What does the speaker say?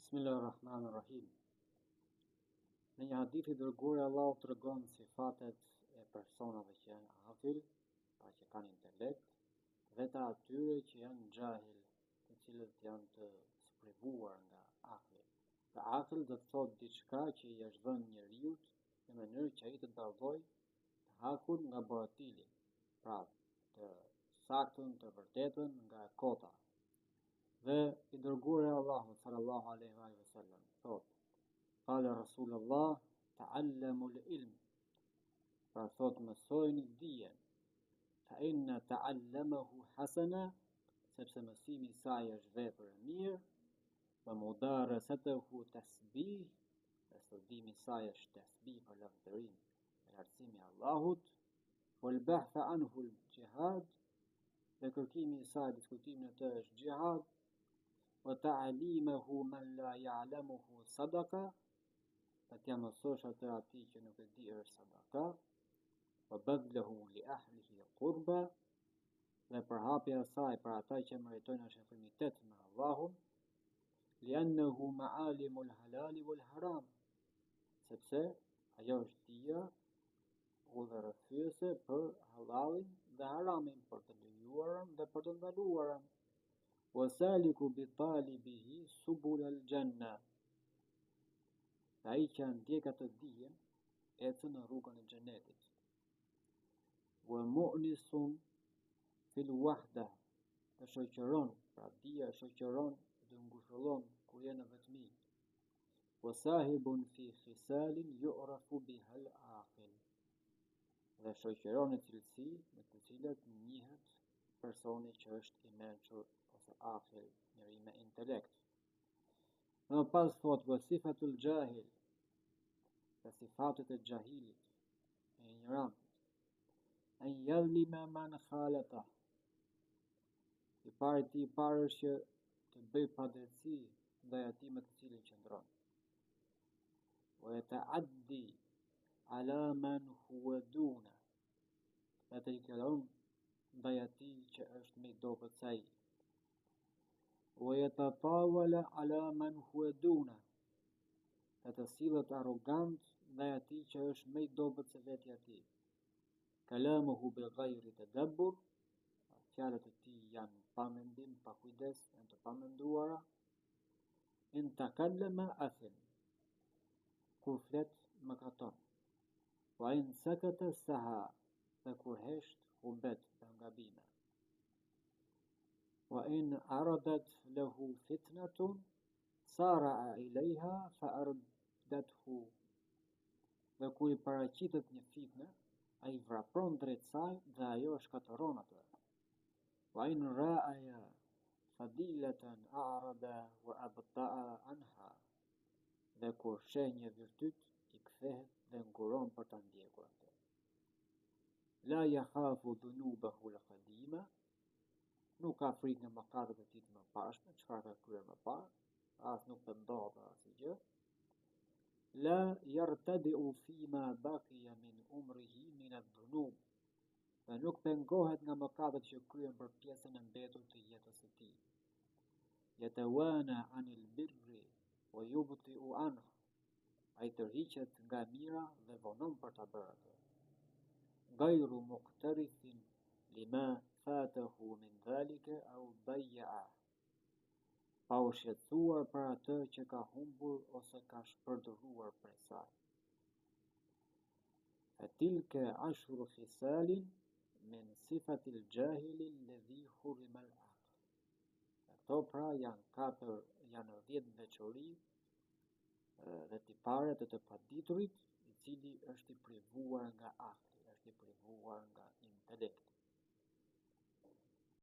Bismillahirrahmanirrahim. Në një hadith I dërguari Allahu tregon sifatet e personave që janë akil, pra që kanë intelekt, dhe të atyre që janë gjahil, të cilët janë të sprivuar nga akli. Dhe akil do të thotë diçka që I është dhënë njeriut në mënyrë që ai të dallojë të hakun nga baratili, pra të saktën, të vërtetën nga e kota. Dhe I dërguari Allahu sallallahu alaihi wasallam thotë: Qala Rasulullah ta'allamu al-ilm, pra thotë mësojni dijen, fa inna ta'allamahu hasana, sepse mësimi I saj është vepër e mirë, wa mudarasatuhu tasbih, dhe studimi I saj është tasbih për lavdërim e lartësimi I Allahut, wal bahtha anhu al-jihad, dhe kërkimi I saj, diskutimi e të është jihad, wa ta'alimuhu man la ya'lamuhu sadaqa, dhe t'ja mësosh atë atij që nuk e di është sadaka, wa badlahu li ahlihi qurba, dhe përhapja e saj për ata që meritojnë shërbimitet me Allahun, li'annahu ma'alimu al-halal wal-haram, sepse ajo është dija udhërrëfyese për halalin dhe haramin, për të lejuarën dhe për të ndaluarën. Wasaliku bi talibihi subul al-janna, ai që ndjek atë dijen ecën në rrugën e xhenetit. Wa mu'nisun fil wahda, të shoqëron, pra dija shoqëron dhe ngushëllon kur je në vetmi. Wa sahibun fi khisalin yu'rafu biha al-aqil, dhe shoqëron në cilësi me të cilat njihet personi që është I mençur ose akil, njeri me intelekt. Më pas thot sifatul jahil, dhe sifatet e jahilit, e ignorantit, an yadhlima man khalata, I parë është që të bëj padrejti ndaj atij me të cilin qëndron. Wa yata'addi ala man huwa duna, dhe të I kalon ndaj atij që është më I dobët se ai. Wa yatatawala ala man huwa duna, dhe të sillet arrogant ndaj atij që është më I dobët se vetja e tij. Kalamuhu bi ghayri tadabbur, fjalët e tij janë pa mendim, pa kujdes, janë të pamenduara. In takallama athim, kur flet mëkaton. Wa in sakata saha, dhe kur hesht humbet nga gabime. Wa in aradat lahu fitnatun sara'a ilayha fa ardathu, dhe kur I paraqitet një fitnë, ai vrapron drejt saj dhe ajo shkatëron atë. Wa in ra'aya fadilatan a'rada wa abta'a anha, dhe kur sheh një virtyt I kthehet dhe nguron për ta ndjekur atë. La yakhafu dhunubahu al-qadima, nuk ka frikë nga mëkatet e tij të mëparshme, çfarë ka kryer më parë, as nuk pendohet asgjë. La yartadi'u fima baqiya min umrihi min ad-dhunub, dhe nuk pengohet nga mëkatet që kryen për pjesën e mbetur të jetës së tij. Yatawana 'anil birri wa yubti'u anhu, ai tërhiqet nga mira dhe vonon për ta bërë atë. Gajru muqtarithin lima fatahu min dhalika au dayya'a, pa u shqetësuar për atë që ka humbur ose ka shpërdoruar prej saj. Fatilka ashru khisalin min sifatil jahili alladhi hurima al-aql. Ato pra janë 10 veçori dhe tipare të paditurit, I cili është I privuar nga akli, është I privuar nga intelekti.